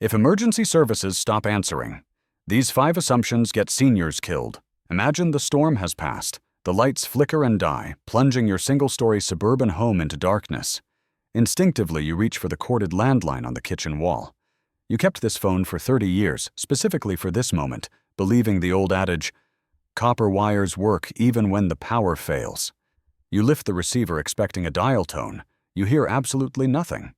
If emergency services stop answering, these 5 assumptions get seniors killed. Imagine the storm has passed. The lights flicker and die, plunging your single-story suburban home into darkness. Instinctively, you reach for the corded landline on the kitchen wall. You kept this phone for 30 years, specifically for this moment, believing the old adage, "Copper wires work even when the power fails." You lift the receiver expecting a dial tone. You hear absolutely nothing.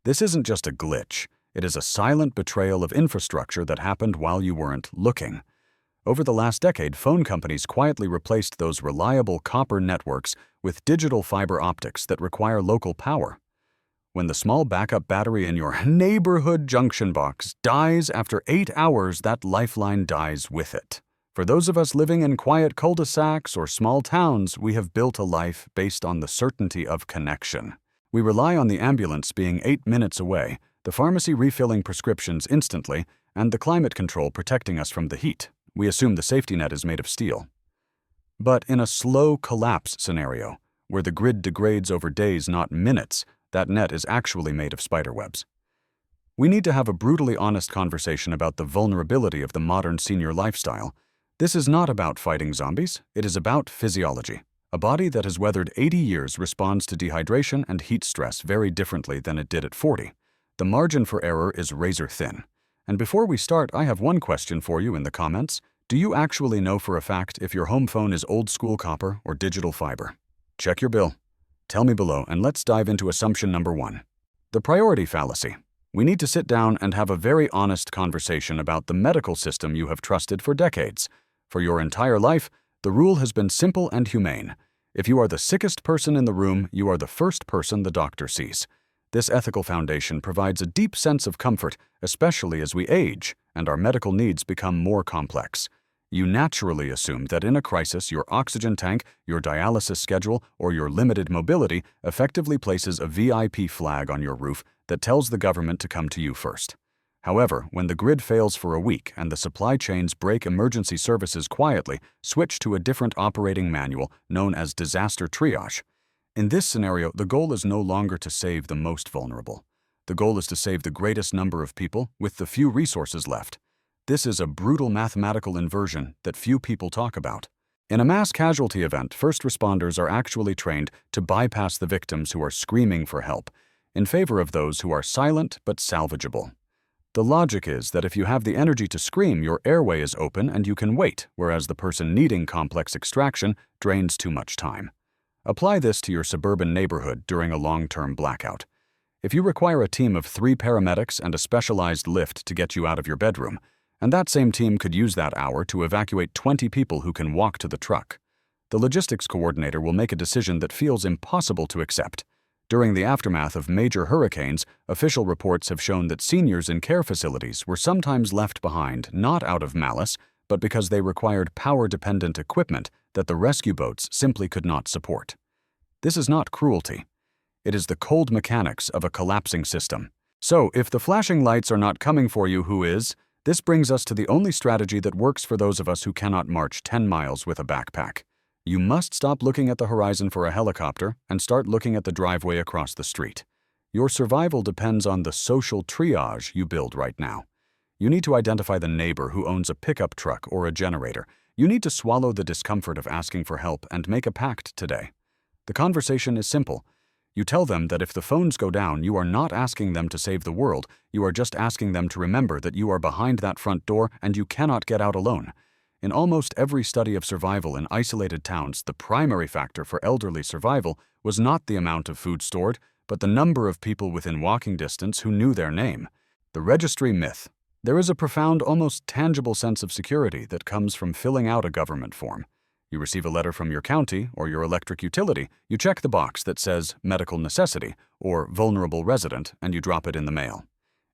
This isn't just a glitch. It is a silent betrayal of infrastructure that happened while you weren't looking. Over the last decade, phone companies quietly replaced those reliable copper networks with digital fiber optics that require local power. When the small backup battery in your neighborhood junction box dies after 8 hours, that lifeline dies with it. For those of us living in quiet cul-de-sacs or small towns, we have built a life based on the certainty of connection. We rely on the ambulance being 8 minutes away, the pharmacy refilling prescriptions instantly, and the climate control protecting us from the heat. We assume the safety net is made of steel. But in a slow collapse scenario, where the grid degrades over days, not minutes, that net is actually made of spiderwebs. We need to have a brutally honest conversation about the vulnerability of the modern senior lifestyle. This is not about fighting zombies, it is about physiology. A body that has weathered 80 years responds to dehydration and heat stress very differently than it did at 40. The margin for error is razor thin. And before we start, I have one question for you in the comments. Do you actually know for a fact if your home phone is old school copper or digital fiber? Check your bill. Tell me below, and let's dive into assumption number 1. The priority fallacy. We need to sit down and have a very honest conversation about the medical system you have trusted for decades. For your entire life, the rule has been simple and humane. If you are the sickest person in the room, you are the first person the doctor sees. This ethical foundation provides a deep sense of comfort, especially as we age and our medical needs become more complex. You naturally assume that in a crisis, your oxygen tank, your dialysis schedule, or your limited mobility effectively places a VIP flag on your roof that tells the government to come to you first. However, when the grid fails for a week and the supply chains break, emergency services quietly switch to a different operating manual known as disaster triage. In this scenario, the goal is no longer to save the most vulnerable. The goal is to save the greatest number of people with the few resources left. This is a brutal mathematical inversion that few people talk about. In a mass casualty event, first responders are actually trained to bypass the victims who are screaming for help in favor of those who are silent but salvageable. The logic is that if you have the energy to scream, your airway is open and you can wait, whereas the person needing complex extraction drains too much time. Apply this to your suburban neighborhood during a long-term blackout. If you require a team of 3 paramedics and a specialized lift to get you out of your bedroom, and that same team could use that hour to evacuate 20 people who can walk to the truck, the logistics coordinator will make a decision that feels impossible to accept. During the aftermath of major hurricanes, official reports have shown that seniors in care facilities were sometimes left behind not out of malice, but because they required power-dependent equipment that the rescue boats simply could not support. This is not cruelty. It is the cold mechanics of a collapsing system. So, if the flashing lights are not coming for you, who is? This brings us to the only strategy that works for those of us who cannot march 10 miles with a backpack. You must stop looking at the horizon for a helicopter and start looking at the driveway across the street. Your survival depends on the social triage you build right now. You need to identify the neighbor who owns a pickup truck or a generator. You need to swallow the discomfort of asking for help and make a pact today. The conversation is simple. You tell them that if the phones go down, you are not asking them to save the world. You are just asking them to remember that you are behind that front door and you cannot get out alone. In almost every study of survival in isolated towns, the primary factor for elderly survival was not the amount of food stored, but the number of people within walking distance who knew their name. The Registry Myth. There is a profound, almost tangible sense of security that comes from filling out a government form. You receive a letter from your county or your electric utility, you check the box that says medical necessity or vulnerable resident, and you drop it in the mail.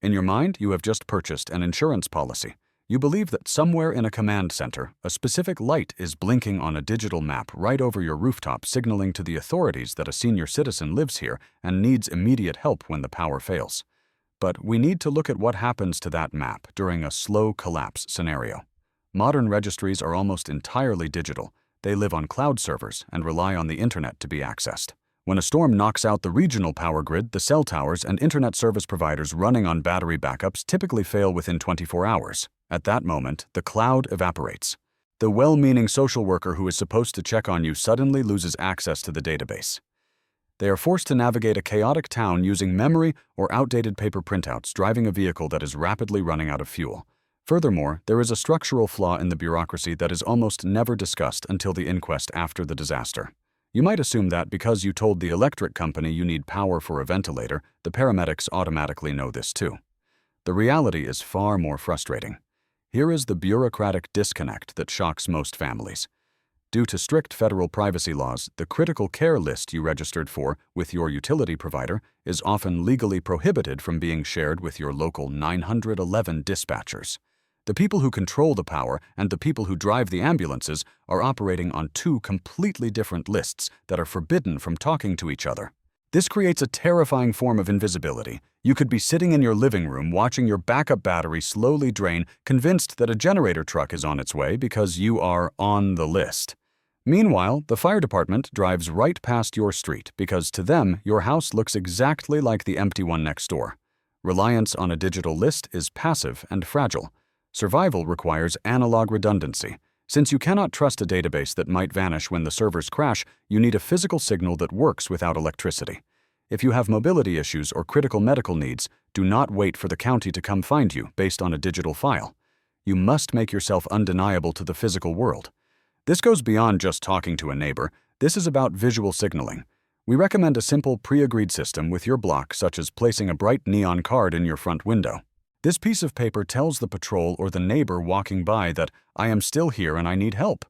In your mind, you have just purchased an insurance policy. You believe that somewhere in a command center, a specific light is blinking on a digital map right over your rooftop, signaling to the authorities that a senior citizen lives here and needs immediate help when the power fails. But we need to look at what happens to that map during a slow collapse scenario. Modern registries are almost entirely digital. They live on cloud servers and rely on the internet to be accessed. When a storm knocks out the regional power grid, the cell towers and internet service providers running on battery backups typically fail within 24 hours. At that moment, the cloud evaporates. The well-meaning social worker who is supposed to check on you suddenly loses access to the database. They are forced to navigate a chaotic town using memory or outdated paper printouts, driving a vehicle that is rapidly running out of fuel. Furthermore, there is a structural flaw in the bureaucracy that is almost never discussed until the inquest after the disaster. You might assume that because you told the electric company you need power for a ventilator, the paramedics automatically know this too. The reality is far more frustrating. Here is the bureaucratic disconnect that shocks most families. Due to strict federal privacy laws, the critical care list you registered for with your utility provider is often legally prohibited from being shared with your local 911 dispatchers. The people who control the power and the people who drive the ambulances are operating on two completely different lists that are forbidden from talking to each other. This creates a terrifying form of invisibility. You could be sitting in your living room watching your backup battery slowly drain, convinced that a generator truck is on its way because you are on the list. Meanwhile, the fire department drives right past your street because to them, your house looks exactly like the empty one next door. Reliance on a digital list is passive and fragile. Survival requires analog redundancy. Since you cannot trust a database that might vanish when the servers crash, you need a physical signal that works without electricity. If you have mobility issues or critical medical needs, do not wait for the county to come find you based on a digital file. You must make yourself undeniable to the physical world. This goes beyond just talking to a neighbor. This is about visual signaling. We recommend a simple pre-agreed system with your block, such as placing a bright neon card in your front window. This piece of paper tells the patrol or the neighbor walking by that I am still here and I need help.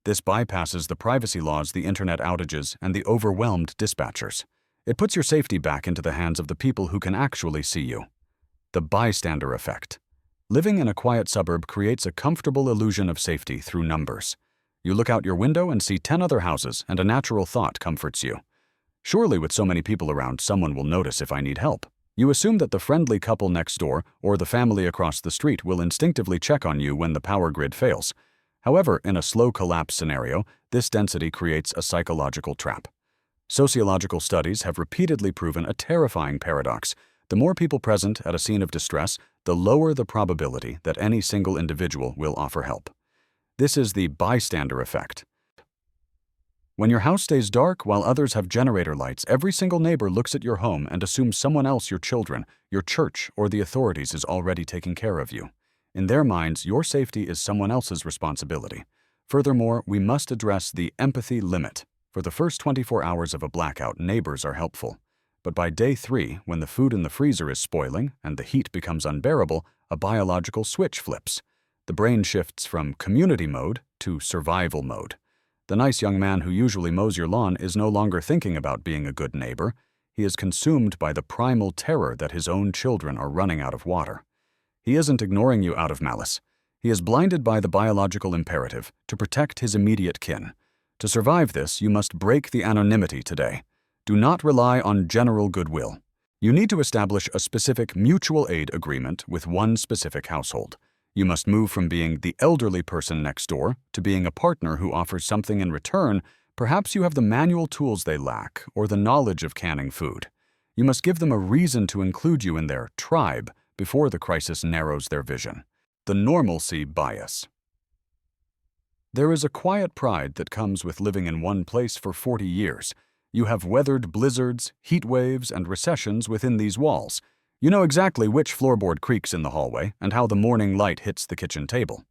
This bypasses the privacy laws, the internet outages, and the overwhelmed dispatchers. It puts your safety back into the hands of the people who can actually see you. The bystander effect. Living in a quiet suburb creates a comfortable illusion of safety through numbers. You look out your window and see 10 other houses, and a natural thought comforts you. Surely with so many people around, someone will notice if I need help. You assume that the friendly couple next door or the family across the street will instinctively check on you when the power grid fails. However, in a slow collapse scenario, this density creates a psychological trap. Sociological studies have repeatedly proven a terrifying paradox. The more people present at a scene of distress, the lower the probability that any single individual will offer help. This is the bystander effect. When your house stays dark while others have generator lights, every single neighbor looks at your home and assumes someone else, your children, your church, or the authorities is already taking care of you. In their minds, your safety is someone else's responsibility. Furthermore, we must address the empathy limit. For the first 24 hours of a blackout, neighbors are helpful. But by day 3, when the food in the freezer is spoiling and the heat becomes unbearable, a biological switch flips. The brain shifts from community mode to survival mode. The nice young man who usually mows your lawn is no longer thinking about being a good neighbor. He is consumed by the primal terror that his own children are running out of water. He isn't ignoring you out of malice. He is blinded by the biological imperative to protect his immediate kin. To survive this, you must break the anonymity today. Do not rely on general goodwill. You need to establish a specific mutual aid agreement with one specific household. You must move from being the elderly person next door to being a partner who offers something in return. Perhaps you have the manual tools they lack or the knowledge of canning food. You must give them a reason to include you in their tribe before the crisis narrows their vision. The Normalcy Bias. There is a quiet pride that comes with living in one place for 40 years. You have weathered blizzards, heat waves, and recessions within these walls. You know exactly which floorboard creaks in the hallway and how the morning light hits the kitchen table.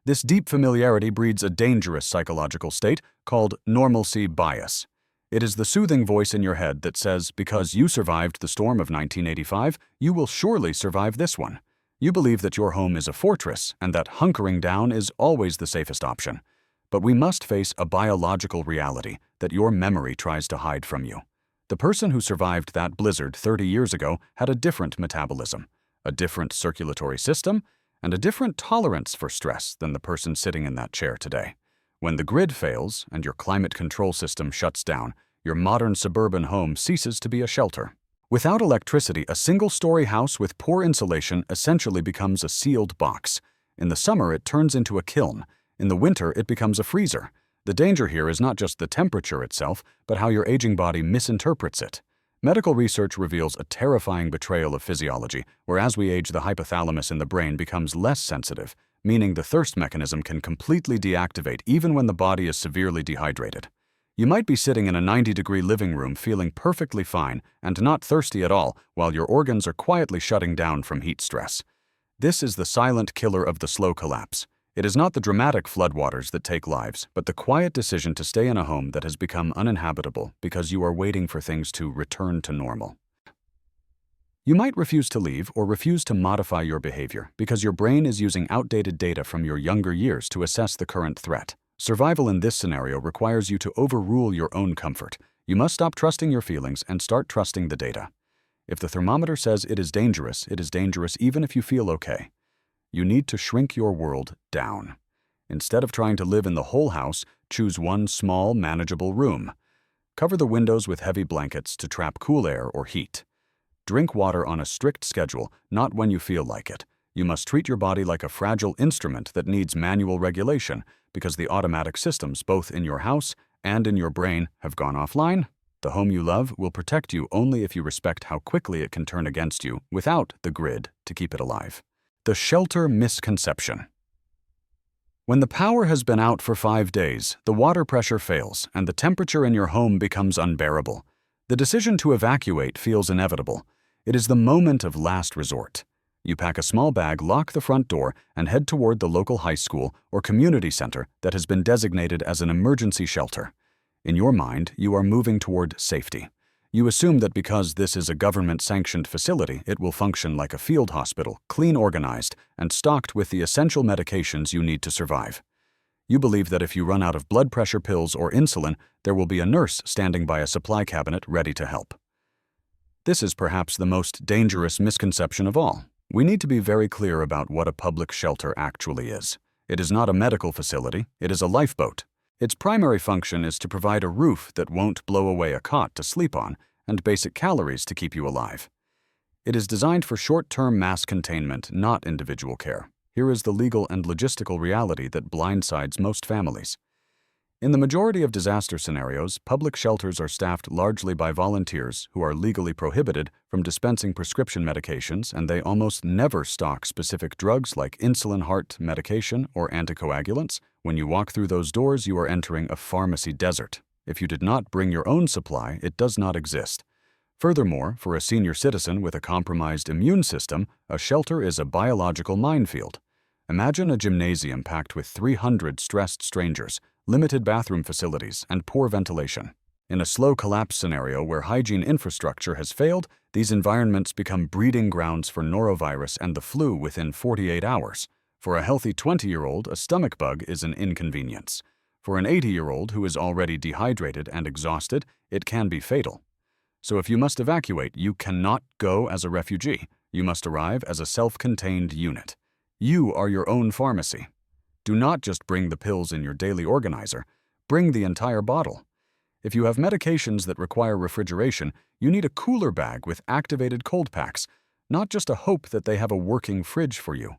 This deep familiarity breeds a dangerous psychological state called normalcy bias. It is the soothing voice in your head that says, because you survived the storm of 1985, you will surely survive this one. You believe that your home is a fortress and that hunkering down is always the safest option. But we must face a biological reality that your memory tries to hide from you. The person who survived that blizzard 30 years ago had a different metabolism, a different circulatory system, and a different tolerance for stress than the person sitting in that chair today. When the grid fails and your climate control system shuts down, your modern suburban home ceases to be a shelter. Without electricity, a single-story house with poor insulation essentially becomes a sealed box. In the summer, it turns into a kiln. In the winter, it becomes a freezer. The danger here is not just the temperature itself, but how your aging body misinterprets it. Medical research reveals a terrifying betrayal of physiology, where as we age, the hypothalamus in the brain becomes less sensitive, meaning the thirst mechanism can completely deactivate even when the body is severely dehydrated. You might be sitting in a 90-degree living room feeling perfectly fine and not thirsty at all, while your organs are quietly shutting down from heat stress. This is the silent killer of the slow collapse. It is not the dramatic floodwaters that take lives, but the quiet decision to stay in a home that has become uninhabitable because you are waiting for things to return to normal. You might refuse to leave or refuse to modify your behavior because your brain is using outdated data from your younger years to assess the current threat. Survival in this scenario requires you to overrule your own comfort. You must stop trusting your feelings and start trusting the data. If the thermometer says it is dangerous even if you feel okay. You need to shrink your world down. Instead of trying to live in the whole house, choose one small, manageable room. Cover the windows with heavy blankets to trap cool air or heat. Drink water on a strict schedule, not when you feel like it. You must treat your body like a fragile instrument that needs manual regulation because the automatic systems, both in your house and in your brain, have gone offline. The home you love will protect you only if you respect how quickly it can turn against you without the grid to keep it alive. The shelter misconception. When the power has been out for 5 days, the water pressure fails, and the temperature in your home becomes unbearable. The decision to evacuate feels inevitable. It is the moment of last resort. You pack a small bag, lock the front door, and head toward the local high school or community center that has been designated as an emergency shelter. In your mind, you are moving toward safety. You assume that because this is a government-sanctioned facility, it will function like a field hospital, clean, organized, and stocked with the essential medications you need to survive. You believe that if you run out of blood pressure pills or insulin, there will be a nurse standing by a supply cabinet ready to help. This is perhaps the most dangerous misconception of all. We need to be very clear about what a public shelter actually is. It is not a medical facility, it is a lifeboat. Its primary function is to provide a roof that won't blow away a cot to sleep on and basic calories to keep you alive. It is designed for short-term mass containment, not individual care. Here is the legal and logistical reality that blindsides most families. In the majority of disaster scenarios, public shelters are staffed largely by volunteers who are legally prohibited from dispensing prescription medications, and they almost never stock specific drugs like insulin, heart medication, or anticoagulants. When you walk through those doors, you are entering a pharmacy desert. If you did not bring your own supply, it does not exist. Furthermore, for a senior citizen with a compromised immune system, a shelter is a biological minefield. Imagine a gymnasium packed with 300 stressed strangers, limited bathroom facilities, and poor ventilation. In a slow collapse scenario where hygiene infrastructure has failed, these environments become breeding grounds for norovirus and the flu within 48 hours. For a healthy 20-year-old, a stomach bug is an inconvenience. For an 80-year-old who is already dehydrated and exhausted, it can be fatal. So if you must evacuate, you cannot go as a refugee. You must arrive as a self-contained unit. You are your own pharmacy. Do not just bring the pills in your daily organizer. Bring the entire bottle. If you have medications that require refrigeration, you need a cooler bag with activated cold packs, not just a hope that they have a working fridge for you.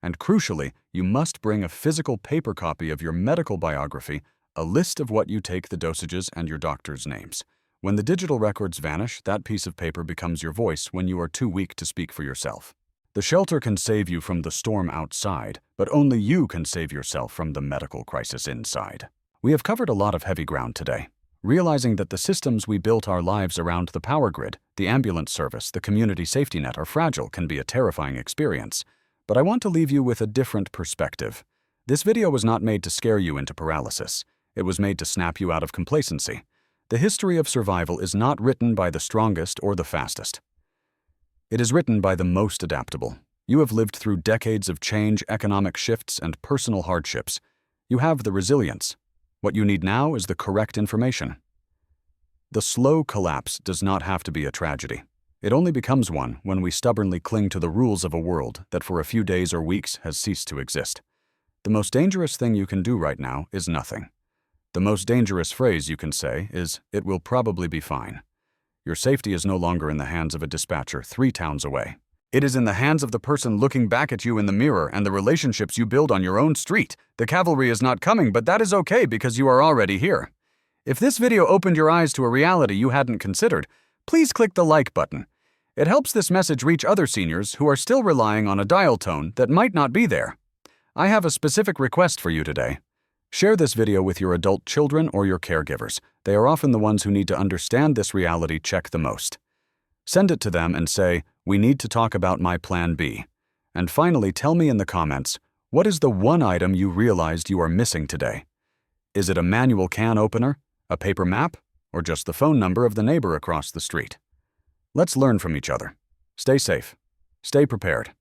And crucially, you must bring a physical paper copy of your medical biography, a list of what you take, the dosages, and your doctor's names. When the digital records vanish, that piece of paper becomes your voice when you are too weak to speak for yourself. The shelter can save you from the storm outside, but only you can save yourself from the medical crisis inside. We have covered a lot of heavy ground today. Realizing that the systems we built our lives around, the power grid, the ambulance service, the community safety net, are fragile can be a terrifying experience. But I want to leave you with a different perspective. This video was not made to scare you into paralysis. It was made to snap you out of complacency. The history of survival is not written by the strongest or the fastest. It is written by the most adaptable. You have lived through decades of change, economic shifts, and personal hardships. You have the resilience. What you need now is the correct information. The slow collapse does not have to be a tragedy. It only becomes one when we stubbornly cling to the rules of a world that for a few days or weeks has ceased to exist. The most dangerous thing you can do right now is nothing. The most dangerous phrase you can say is, "It will probably be fine." Your safety is no longer in the hands of a dispatcher 3 towns away. It is in the hands of the person looking back at you in the mirror and the relationships you build on your own street. The cavalry is not coming, but that is okay because you are already here. If this video opened your eyes to a reality you hadn't considered, please click the like button. It helps this message reach other seniors who are still relying on a dial tone that might not be there. I have a specific request for you today. Share this video with your adult children or your caregivers. They are often the ones who need to understand this reality check the most. Send it to them and say, "We need to talk about my plan B." And finally, tell me in the comments, what is the one item you realized you are missing today? Is it a manual can opener, a paper map, or just the phone number of the neighbor across the street? Let's learn from each other. Stay safe. Stay prepared.